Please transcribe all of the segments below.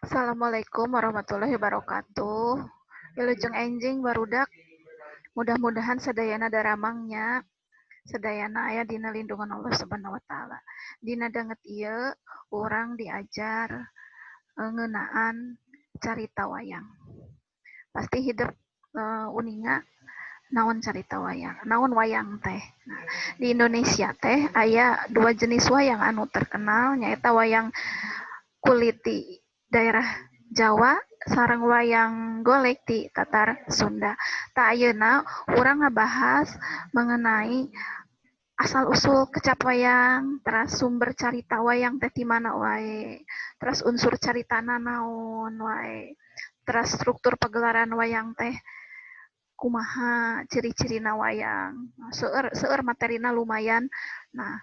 Assalamualaikum warahmatullahi wabarakatuh. Wilujeng enjing barudak. Mudah-mudahan sadayana daramangnya, sadayana aya dina lindungan Allah Subhanahu wa taala. Dina danget ieu urang diajar ngeunaan carita wayang. Pasti hidup uninga naon carita wayang. Naon wayang teh. Nah, di Indonesia teh aya dua jenis wayang anu terkenal nyaeta wayang kulit di daerah Jawa sareng wayang golek di Tatar Sunda. Tak ayeuna urang ngabahas mengenai asal usul kecap wayang, terus sumber carita wayang teh di mana wae, terus unsur caritana naon wae, terus struktur pagelaran wayang teh kumaha ciri-cirina wayang. Seueur seueur materina lumayan. Nah,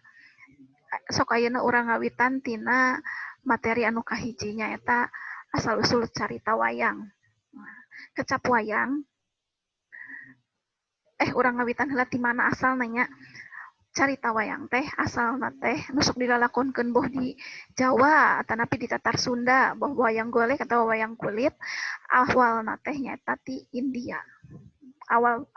sok ayeuna urang ngawitan tina materi anu kahiji nyaeta asal usul carita wayang. Kecap wayang urang ngawitan heula ti mana asal nanya carita wayang teh asalna teh nusuk dilalakonkeun boh di Jawa atanapi di Tatar Sunda boh wayang golek atau wayang kulit awalna teh nyaeta ti India. Awal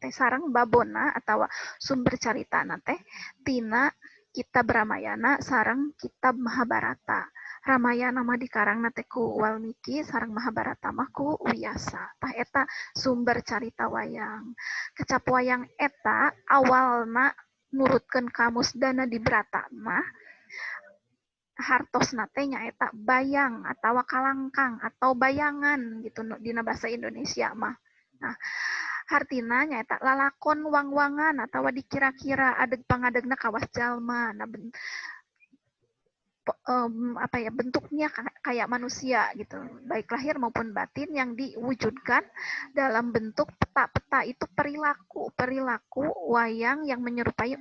teh sareng babona atau sumber carita teh tina kitab Ramayana sareng kitab Mahabharata. Ramayana mah dikarangna teh ku Walmiki sareng Mahabharata mah ku Wyasa. Tah eta sumber carita wayang. Kecap wayang eta awalna nurutkeun kamus Dana Dibrata mah hartosna teh nyaeta bayang atau kalangkang atau bayangan gitu dina bahasa Indonesia mah. Nah, hartina nyaeta lalakon wang-wangan atau dikira-kira adeg pangadegna kawas jalma. Nah, bentuknya kayak manusia gitu, baik lahir maupun batin yang diwujudkan dalam bentuk peta-peta itu perilaku wayang yang menyerupai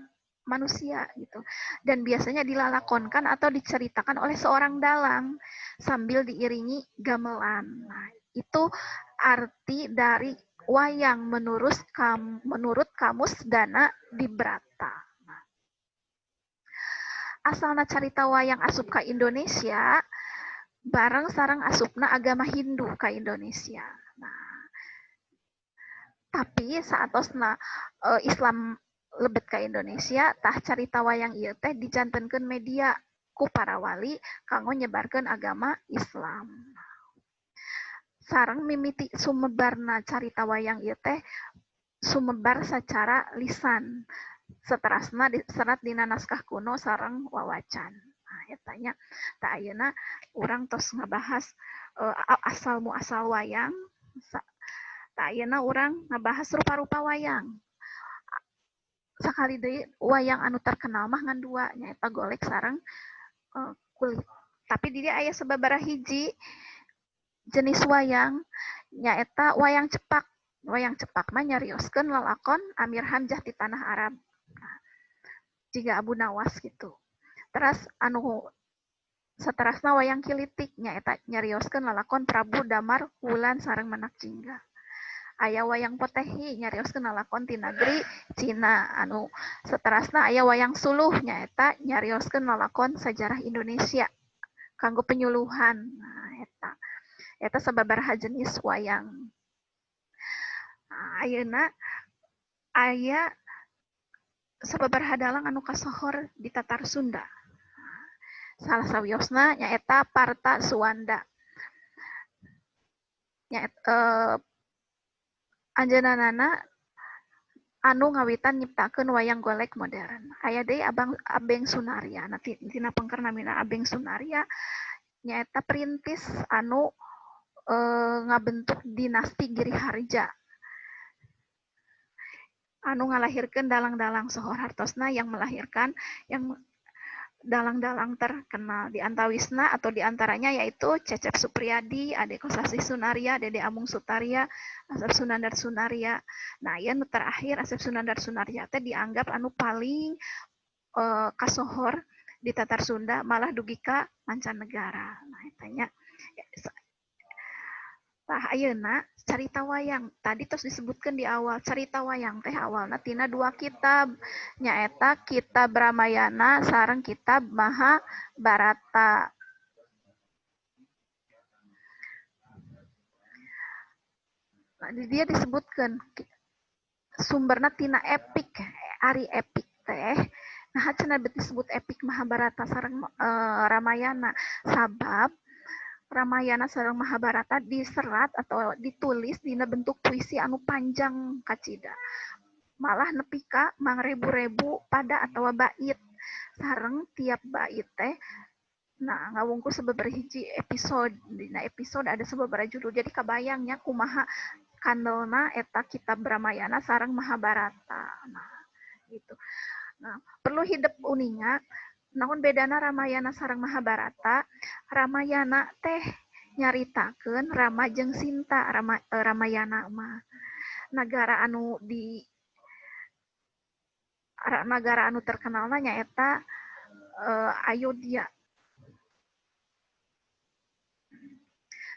manusia gitu, dan biasanya dilalakonkan atau diceritakan oleh seorang dalang sambil diiringi gamelan. Nah, itu arti dari wayang menurut kamus Dana Dibrata. Asalna carita wayang asup ka Indonesia bareng sareng asupna agama Hindu ka Indonesia. Nah, tapi saatosna Islam lebet ka Indonesia, tah carita wayang ieu teh dijantenkeun media ku para wali kanggo nyebarkeun agama Islam. Sareng mimiti sumebarna carita wayang ieu teh sumebar secara lisan. Seterasna diserat dina naskah kuno sareng wawacan. Nah, etanya tak ayeuna urang tos ngabahas asal muasal wayang. Tak ayeuna urang ngabahas rupa-rupa wayang. Sakali deui wayang anu terkenal mah ngan dua nyaeta golek sareng kulit. Tapi di dia aya sababaraha hiji jenis wayang nyaeta wayang cepak. Wayang cepak mah nyarioskeun lalakon Amir Hamzah di tanah Arab. Jiga Abu Nawas gitu. Terus anu saterasna wayang kilitik nyaeta nyarioskeun lalakon Prabu Damar Wulan sareng Menak Jingga. Aya wayang Potehi nyarioskeun lalakon ti negeri Cina. Anu saterasna aya wayang Suluh nyaeta nyarioskeun lalakon sajarah Indonesia kanggo penyuluhan. Nah, eta sababaraha jenis wayang. Nah, ayeuna aya sababaraha dalang anu kasohor di Tatar Sunda. Salah sawiosna nyaeta Parta Suwanda. Anjeunana anu ngawitan nyiptakeun wayang golek modern. Aya deui Abeng Sunaria. Nah, tina pengkerna Abeng Sunaria nyaeta perintis anu ngabentuk dinasti Giriharja. Anu ngalahirkeun dalang-dalang sohor hartosna yang melahirkan yang dalang-dalang terkenal di antawisna atau diantaranya yaitu Cecep Supriyadi, Ade Kosasih Sunaria, Dede Amung Sutaria, Asep Sunandar Sunaria. Nah, yang terakhir Asep Sunandar Sunaria teh dianggap anu paling kasohor di Tatar Sunda malah dugi ka mancanegara. Nah, etanya tah ayeuna carita wayang tadi terus disebutkan di awal carita wayang teh awalna tina dua kitab nyaeta kitab Ramayana sareng kitab Mahabharata. Dia disebutkan sumberna tina epik, ari epik teh. Nah, cenah disebut epik Mahabharata sareng Ramayana sabab Ramayana sareng Mahabharata diserat atau ditulis dina bentuk puisi anu panjang kacida. Malah nepi ka mangrebu-rebu pada atau bait sareng tiap bait teh nah ngawungku sababaraha hiji episode dina episode ada sababaraha judul jadi kabayangnya kumaha kandelna eta kitab Ramayana sareng Mahabharata nah gitu. Nah, perlu hidup uninga namun bedana Ramayana sareng Mahabharata. Ramayana teh nyaritakeun Rama jeung Sinta. Ramayana mah negara anu di negara anu terkenalna nyaeta Ayodhya.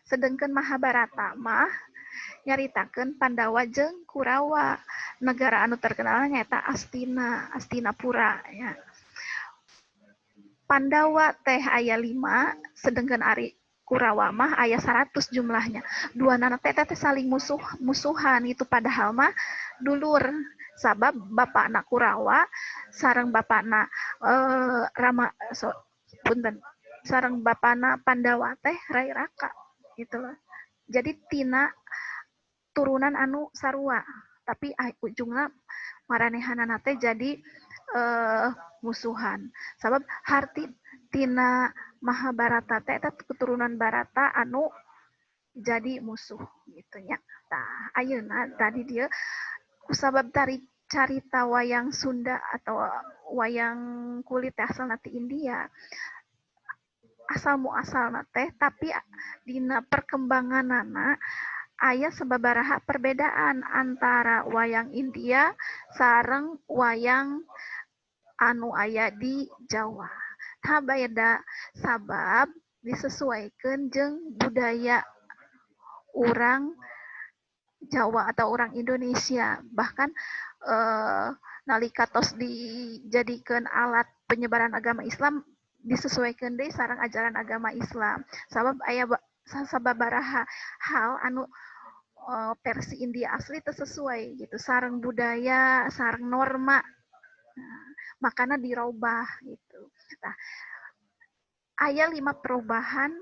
Sedangkan Mahabharata mah nyaritakeun Pandawa jeung Kurawa. Negara anu terkenal nyaeta Astinapura ya. Pandawa teh aya 5, sedangkan ari Kurawa mah aya 100 jumlahnya. Duana teh saling musuhan itu padahal mah dulur sabab bapakna Kurawa sareng bapakna punten sareng bapakna Pandawa teh Rai Raka gitu loh. Jadi tina turunan anu sarua tapi ujungna maranehanana teh jadi musuhan sabab harti tina Mahabharata teh keturunan Barata anu jadi musuh gitu nya. Tah ayeuna tadi dia kusabab dari carita wayang Sunda atau wayang kulit asalna ti India asal muasalna teh tapi dina perkembanganana aya sababaraha perbedaan antara wayang India sareng wayang anu aya di Jawa. Tah beda sabab disesuaikan jeung budaya orang Jawa atau orang Indonesia. Bahkan nalika tos dijadikan alat penyebaran agama Islam disesuaikan deui sareng ajaran agama Islam. Sabab aya sababaraha hal anu versi India asli tersesuai gitu sareng budaya sareng norma makanya dirubah gitu. Nah, aya 5 perubahan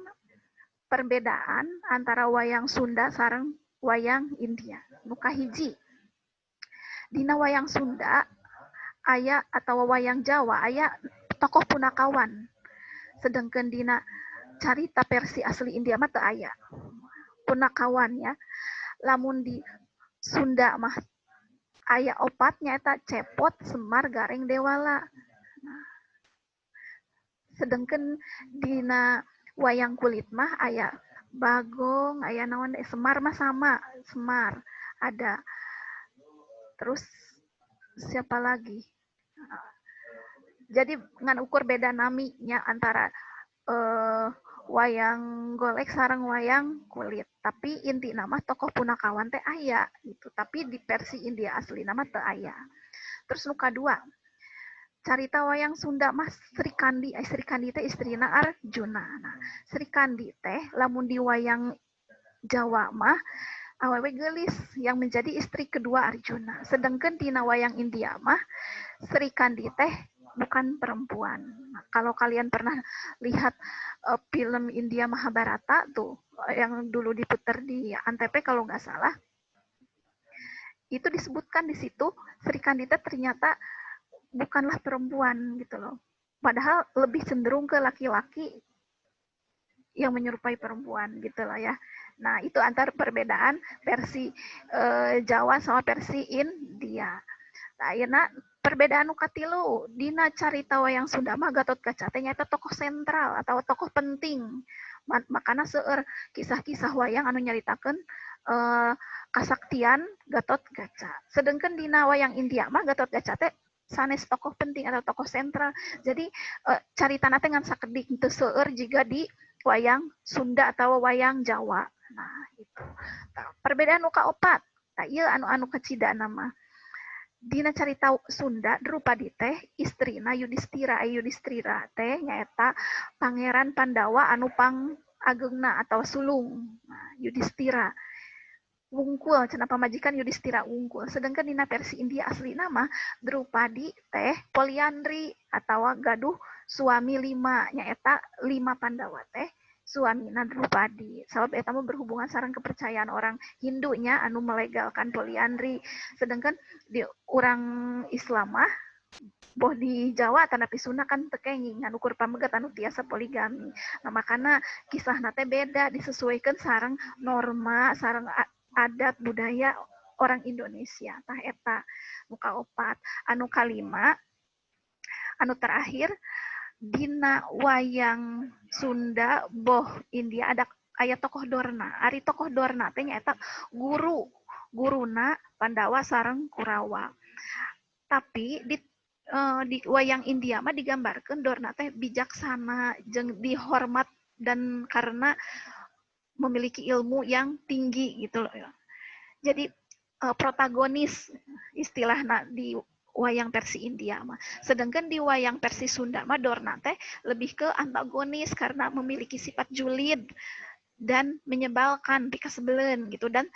perbedaan antara wayang Sunda sareng wayang India. Nuka hiji dina wayang Sunda aya atau wayang Jawa aya tokoh punakawan sedangkan dina carita versi asli India mah teu aya punakawan ya. Lamun di Sunda mah aya 4 nyaeta Cepot, Semar, Gareng, Dewala. Nah, sedangkan dina wayang kulit mah aya Bagong, aya naon Semar mah sama, Semar ada. Terus siapa lagi? Jadi ngan ukur beda naminya antara wayang golek sareng wayang kulit. Tapi inti nama tokoh punakawan teh aya gitu. Tapi di versi India asli nama teu aya. Terus nu kadua, carita wayang Sunda mah Sri Kandi. Sri Kandi teh istrina Arjuna. Nah, Sri Kandi teh lamun di wayang Jawa mah awewe gelis yang menjadi istri kedua Arjuna. Sedangkan di wayang India mah Sri Kandi teh bukan perempuan. Nah, kalau kalian pernah lihat film India Mahabharata tuh yang dulu diputar di Antv kalau nggak salah, itu disebutkan di situ Sri Kandi ternyata bukanlah perempuan gitu loh. Padahal lebih cenderung ke laki-laki yang menyerupai perempuan gitu lah ya. Nah, itu antar perbedaan versi Jawa sama versi India. Nah, ayeuna perbedaan nu katilu dina carita wayang Sunda mah Gatotkaca teh nyaeta tokoh sentral atau tokoh penting. Makana seueur kisah-kisah wayang anu nyaritakeun kasaktian Gatotkaca. Sedangkan dina wayang India mah Gatotkaca teh sanes tokoh penting atau tokoh sentral. Jadi caritana teh ngan sakedik teu seueur jiga di wayang Sunda atau wayang Jawa. Nah, itu. Perbedaan nu kaopat. Tah ieu anu kacida nama. Dina carita Sunda Drupadi teh istrina Yudhistira. Yudhistira teh nyaeta pangeran Pandawa anu pang agengna atau sulung. Nah, Yudhistira. wungkul cenah pamajikan Yudhistira wungkul. Sedangkan dina versi India asli nama Drupadi teh poliandri atau gaduh suami 5 nyaeta 5 Pandawa teh suamina Drupadi. Sabab eta mah berhubungan sareng kepercayaan orang Hindunya anu melegalkan poliandri. Sedangkan di orang Islam mah boh di Jawa tanapi Sunda kan tekenging anu ukur pamegat anu tiasa poligami. Nah, makana kisah nate beda disesuaikan sarang norma sarang adat budaya orang Indonesia tah eta muka opat anu kalima anu terakhir dina wayang Sunda boh India ada aya tokoh Dorna ari tokoh Dorna teh nyaeta guruna Pandawa sareng Kurawa tapi di wayang India mah digambarkan Dorna teh bijaksana jeung dihormat dan karena memiliki ilmu yang tinggi gitu loh. Jadi protagonis istilahnya di wayang versi India mah. Sedangkan di wayang versi Sunda mah Dorna teh lebih ke antagonis karena memiliki sifat julid dan menyebalkan di kesebelen gitu dan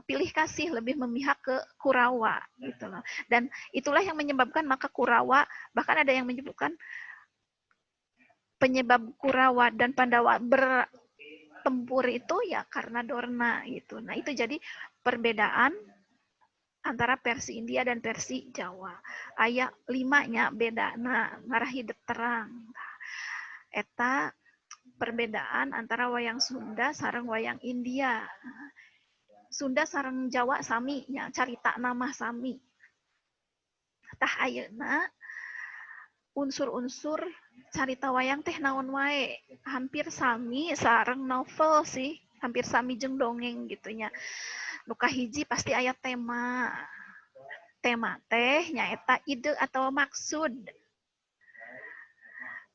pilih kasih lebih memihak ke Kurawa gitu loh. Dan itulah yang menyebabkan maka Kurawa bahkan ada yang menyebutkan penyebab Kurawa dan Pandawa tempur itu ya karena Dorna gitu. Nah itu jadi perbedaan antara versi India dan versi Jawa. Ayat 5-nya beda. Nah, ngarah hidup terang. Eta perbedaan antara wayang Sunda sareng wayang India. Sunda sareng Jawa sami nya carita nama sami. Tah ayeuna unsur-unsur carita wayang teh naon wae hampir sami sareng novel sih hampir sami jeung dongeng gitunya nu kahiji pasti aya tema teh nyaeta ide atau maksud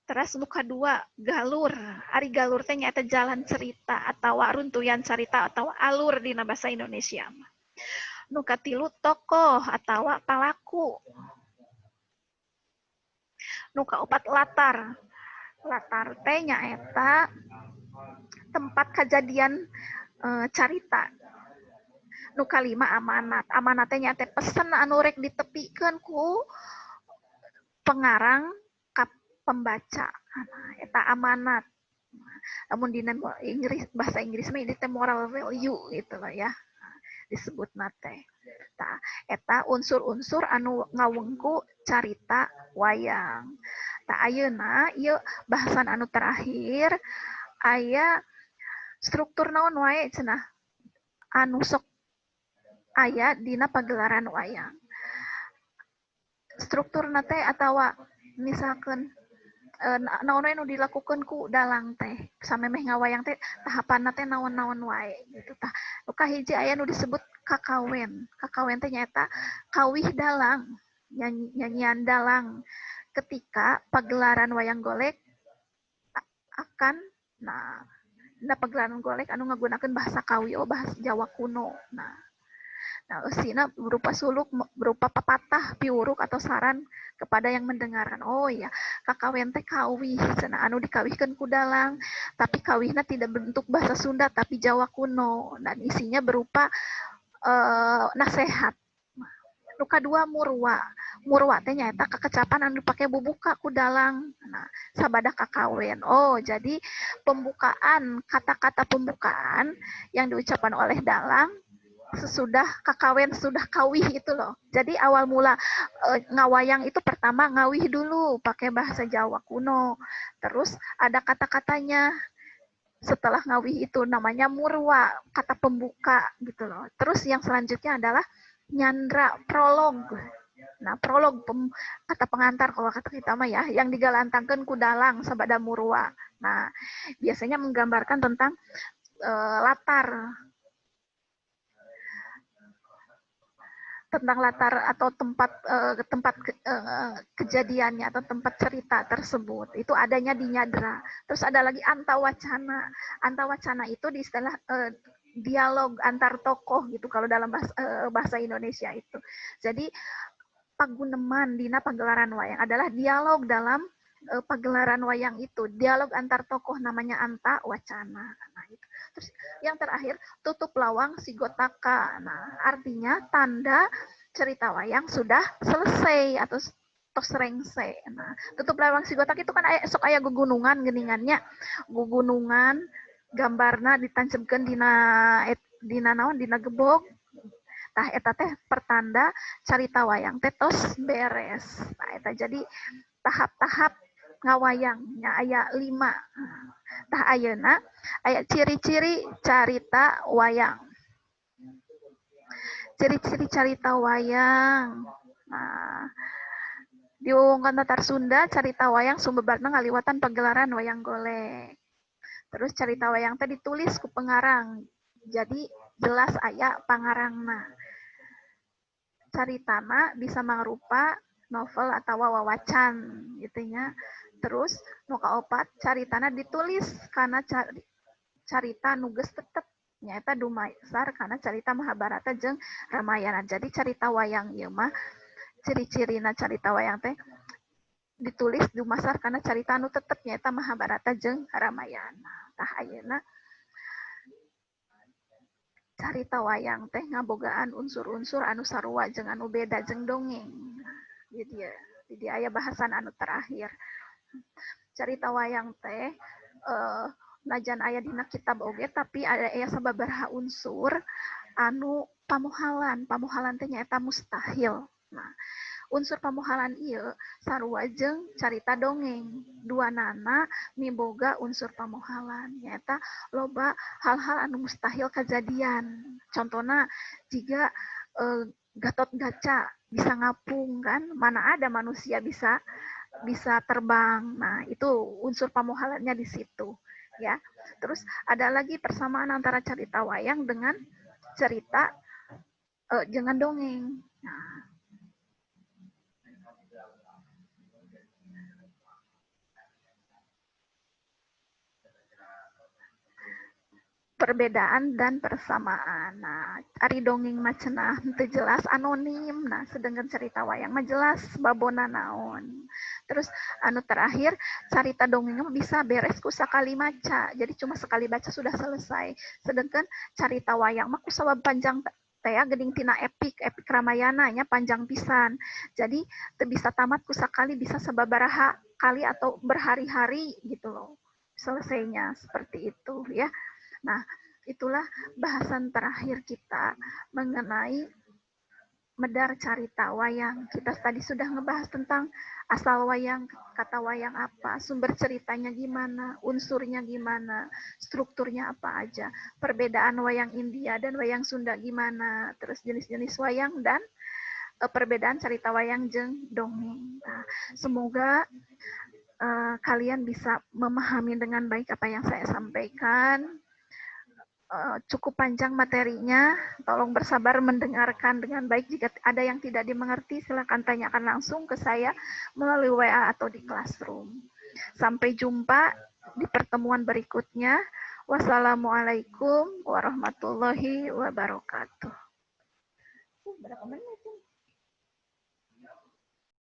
terus nu kadua galur ari galur teh nyaeta jalan cerita atau runtuyan cerita atau alur dina bahasa Indonesia nu katilu tokoh atau palaku nu kaopat latar teh nyaeta tempat kejadian carita nu kalima amanat teh nyaeta pesen anu rek ditepikeun ku pengarang ka pembaca eta amanat namun dina Inggris bahasa Inggris mah ini teh moral value gitu loh ya disebut nate tah eta unsur-unsur anu ngawengku carita wayang tah ayeuna ieu bahasan anu terakhir aya struktur naon wae cenah anu sok aya dina pagelaran wayang struktur nate atawa misalkan naon wae nu dilakukan ku dalang teh samemeh ngawayang teh tahapanna teh naon-naon wae gitu tah nu kahiji aya nu disebut kakawen teh nyaeta kawih dalang nyanyian dalang ketika pagelaran wayang golek akan nah pagelaran golek anu ngagunakeun bahasa kawi bahasa Jawa kuno nah usina berupa suluk berupa pepatah piuruk atau saran kepada yang mendengarkan oh ya kakawen teh kawih cenah anu dikawihkeun ku dalang tapi kawihna tidak bentuk bahasa Sunda tapi Jawa kuno dan isinya berupa nasehat nu kadua murwa teh nyaeta kakecapan anu dipake bubuka ku dalang nah sabada kakawen oh jadi pembukaan kata-kata pembukaan yang diucapkan oleh dalang sesudah kakawen sudah kawih itu loh jadi awal mula ngawayang itu pertama ngawih dulu pakai bahasa Jawa kuno terus ada kata-katanya setelah ngawih itu namanya murwa kata pembuka gitu loh terus yang selanjutnya adalah nyandra prolog nah prolog kata pengantar kalau kata kita mah ya yang digalantangkeun ku dalang sabada murwa nah biasanya menggambarkan tentang latar atau tempat kejadiannya atau tempat cerita tersebut itu adanya di nyadra terus ada lagi antawacana itu di istilah dialog antar tokoh gitu kalau dalam bahasa Indonesia itu jadi paguneman dina pagelaran wayang adalah dialog dalam pagelaran wayang itu, dialog antar tokoh namanya Anta Wacana. Nah, itu. Terus yang terakhir, tutup lawang Sigotaka. Nah, artinya tanda cerita wayang sudah selesai atau tos rengse. Nah, tutup lawang Sigotak itu kan sok aya gugunungan geningannya. Gugunungan gambarna ditancapkeun dina naon dina gebog. Tah eta teh pertanda carita wayang teh tos beres. Nah, eta jadi tahap-tahap ngawayangnya aya 5. Tah ayeuna aya ciri-ciri carita wayang. Ciri-ciri carita wayang. Nah, di wewengkon Tatar Sunda carita wayang sumebarna ngaliwatan pagelaran wayang golek. Terus carita wayang teh ditulis ku pengarang. Jadi jelas aya pangarangna. Caritana bisa mangrupa novel atau wawacan gitu nya. Terus nu kaopat caritana ditulis karena carita nuges tetep nyaeta dumasar karena carita Mahabharata jeung Ramayana. Jadi carita wayang ieu mah ciri-cirina carita wayang teh ditulis dumasar karena carita anu tetep nyaeta Mahabharata jeung Ramayana. Tah ayeuna carita wayang teh ngabogaan unsur-unsur anu sarua jeung anu beda jeung dongeng. Jadi aya bahasan anu terakhir. Carita wayang teh najan aya dina kitab oge tapi aya sababaraha unsur anu pamuhalan. Pamuhalan teh nyaeta mustahil. Nah, unsur pamuhalan ieu sarua jeung carita dongeng. Duanana miboga unsur pamuhalan. Nyaeta loba hal-hal anu mustahil kejadian. Contohna jika Gatot Kaca bisa ngapung kan, mana ada manusia bisa terbang. Nah, itu unsur pamuhalannya di situ, ya. Terus ada lagi persamaan antara cerita wayang dengan cerita dengan dongeng. Nah, perbedaan dan persamaan. Nah, ari dongeng mah cenah teu jelas anonim. Nah, sedangkan cerita wayang mah jelas babona naon. Terus anu terakhir, cerita dongeng mah bisa beres ku sakali maca. Jadi cuma sekali baca sudah selesai. Sedangkan cerita wayang mah ku sabab panjang teh geuning tina epik Ramayana nya panjang pisan. Jadi teu bisa tamat ku sakali, bisa sababaraha kali atau berhari-hari gitu loh. Selesainya seperti itu ya. Nah, itulah bahasan terakhir kita mengenai medar carita wayang. Kita tadi sudah ngebahas tentang asal wayang, kata wayang apa, sumber ceritanya gimana, unsurnya gimana, strukturnya apa aja, perbedaan wayang India dan wayang Sunda gimana, terus jenis-jenis wayang dan perbedaan cerita wayang jeung dongeng. Nah, semoga kalian bisa memahami dengan baik apa yang saya sampaikan. Cukup panjang materinya, tolong bersabar mendengarkan dengan baik. Jika ada yang tidak dimengerti, silakan tanyakan langsung ke saya melalui WA atau di Classroom. Sampai jumpa di pertemuan berikutnya. Wassalamualaikum warahmatullahi wabarakatuh. Berapa menit?